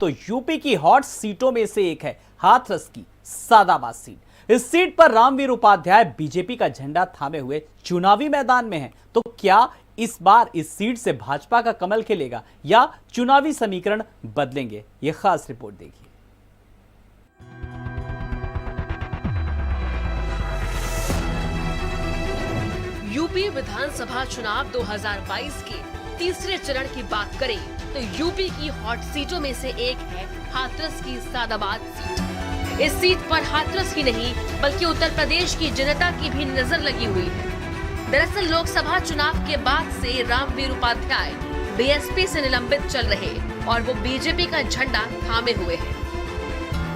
तो यूपी की हॉट सीटों में से एक है हाथरस की सादाबाद सीट। इस सीट पर रामवीर उपाध्याय बीजेपी का झंडा थामे हुए चुनावी मैदान में हैं। तो क्या इस बार इस सीट से भाजपा का कमल खिलेगा या चुनावी समीकरण बदलेंगे? यह खास रिपोर्ट देखिए। यूपी विधानसभा चुनाव 2022 के तीसरे चरण की बात करें तो यूपी की हॉट सीटों में से एक है हाथरस की सादाबाद सीट। इस सीट पर हाथरस ही नहीं बल्कि उत्तर प्रदेश की जनता की भी नजर लगी हुई है। दरअसल लोकसभा चुनाव के बाद से रामवीर उपाध्याय बीएसपी से निलंबित चल रहे और वो बीजेपी का झंडा थामे हुए हैं।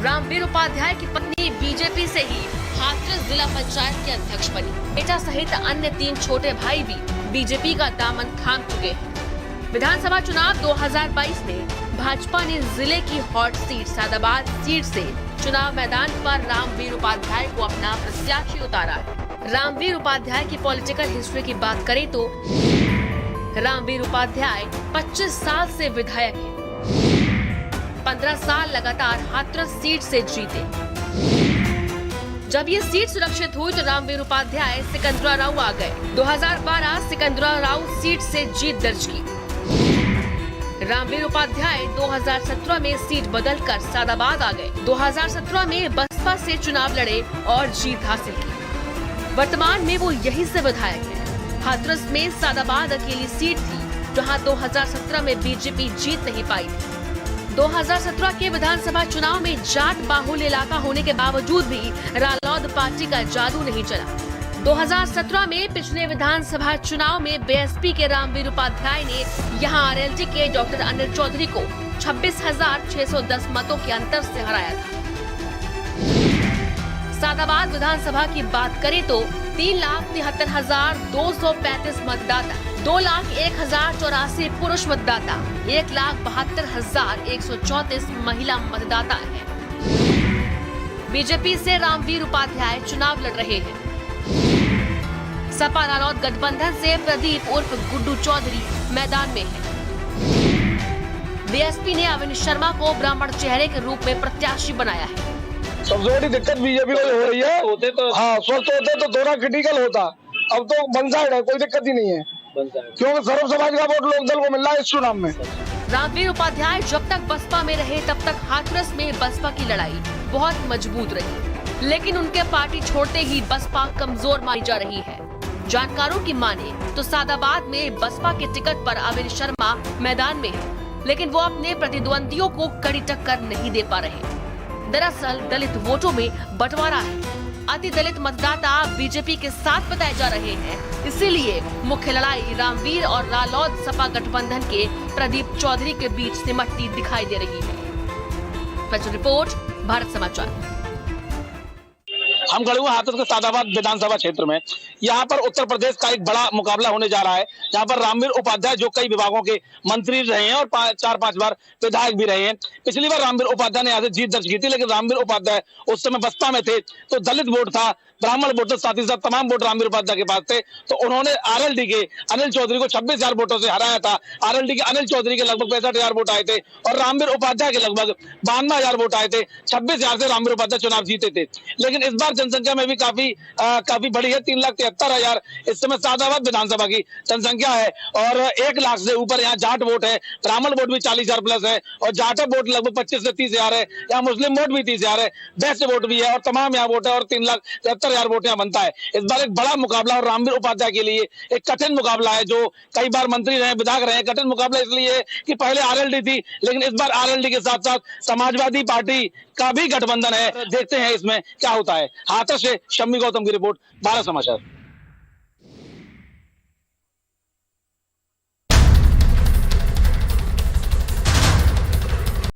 रामवीर उपाध्याय की पत्नी बीजेपी से ही हाथरस जिला पंचायत के अध्यक्ष बनी। बेटा सहित अन्य 3 छोटे भाई भी बीजेपी का दामन थाम चुके हैं। विधानसभा चुनाव 2022 में भाजपा ने जिले की हॉट सीट सादाबाद सीट से चुनाव मैदान पर रामवीर उपाध्याय को अपना प्रत्याशी उतारा है। रामवीर उपाध्याय की पॉलिटिकल हिस्ट्री की बात करें तो रामवीर उपाध्याय 25 साल से विधायक है। 15 साल लगातार हाथरस सीट से जीते। जब ये सीट सुरक्षित हुई तो रामवीर उपाध्याय सिकंदराराव आ गए। 2012 सिकंदराराव सीट से जीत दर्ज की। रामवीर उपाध्याय 2017 में सीट बदलकर सादाबाद आ गए। 2017 में बसपा से चुनाव लड़े और जीत हासिल की। वर्तमान में वो यहीं से विधायक है। हाथरस में सादाबाद अकेली सीट थी जहां 2017 में बीजेपी जीत नहीं पाई थी। 2017 के विधानसभा चुनाव में जाट बाहुल इलाका होने के बावजूद भी रालोद पार्टी का जादू नहीं चला। 2017 में पिछले विधानसभा चुनाव में बीएसपी के रामवीर उपाध्याय ने यहां आरएलडी के डॉक्टर अनिल चौधरी को 26,610 मतों के अंतर से हराया था। सादाबाद विधानसभा की बात करें तो 3,73,235 मतदाता, 2,01,084 पुरुष मतदाता, 1,72,134 महिला मतदाता हैं। बीजेपी से रामवीर उपाध्याय चुनाव लड़ रहे हैं। सपा रालोद गठबंधन से प्रदीप उर्फ गुड्डू चौधरी मैदान में है। बीएसपी ने अविन शर्मा को ब्राह्मण चेहरे के रूप में प्रत्याशी बनाया है। सबसे बड़ी दिक्कत बीजेपी को हो रही है। स्वस्थ होते तो दोनों क्रिटिकल होता। अब तो वन साइड है, कोई दिक्कत ही नहीं है क्योंकि सर्व समाज का वोट लोकदल को मिल रहा है इस चुनाव में। रामवीर उपाध्याय जब तक बसपा में रहे तब तक हाथरस में बसपा की लड़ाई बहुत मजबूत रही, लेकिन उनके पार्टी छोड़ते ही बसपा कमजोर मानी जा रही है। जानकारों की माने तो सादाबाद में बसपा के टिकट पर अविन शर्मा मैदान में है, लेकिन वो अपने प्रतिद्वंदियों को कड़ी टक्कर नहीं दे पा रहे। दरअसल दलित वोटों में बंटवारा है। अति दलित मतदाता बीजेपी के साथ बताए जा रहे हैं, इसीलिए मुख्य लड़ाई रामवीर और रालोद सपा गठबंधन के प्रदीप चौधरी के बीच सिमटती दिखाई दे रही है। रिपोर्ट भारत समाचार। हम खड़े हुए हाथरस के सादाबाद विधानसभा क्षेत्र में। यहाँ पर उत्तर प्रदेश का एक बड़ा मुकाबला होने जा रहा है, जहाँ पर रामवीर उपाध्याय जो कई विभागों के मंत्री रहे हैं और 4-5 बार विधायक भी रहे हैं। पिछली बार रामवीर उपाध्याय ने यहाँ से जीत दर्ज की थी, लेकिन रामवीर उपाध्याय उस समय बसपा में थे तो दलित वोट था, ब्राह्मण वोट, साथ ही साथ तमाम वोट रामवीर उपाध्याय के पास थे। तो उन्होंने आरएलडी के अनिल चौधरी को 26,000 वोटों से हराया था। आरएलडी के अनिल चौधरी के लगभग 65,000 वोट आए थे और रामवीर उपाध्याय के लगभग 52,000 वोट आए थे। 26,000 से रामवीर उपाध्याय चुनाव जीते थे। लेकिन इस बार जनसंख्या में भी काफी बड़ी है। 3,73,000 इस समय सादाबाद विधानसभा की जनसंख्या है और 1 लाख से ऊपर यहाँ जाट वोट है। ब्राह्मण वोट भी 40,000 प्लस है और जाटव वोट लगभग 25 से 30,000 है। यहाँ मुस्लिम वोट भी 30,000 है, वैश्य वोट भी है और तमाम यहाँ वोट है और 3,73,000 वोट यहाँ बनता है। इस बार एक बड़ा मुकाबला और रामवीर उपाध्याय के लिए एक कठिन मुकाबला है। जो कई बार मंत्री रहे, विधायक रहे। कठिन मुकाबला इसलिए कि पहले आरएलडी थी, लेकिन इस बार आरएलडी के साथ साथ समाजवादी पार्टी का भी गठबंधन है। देखते हैं इसमें क्या होता है। हाथरस से शम्मी गौतम की रिपोर्ट, भारत समाचार।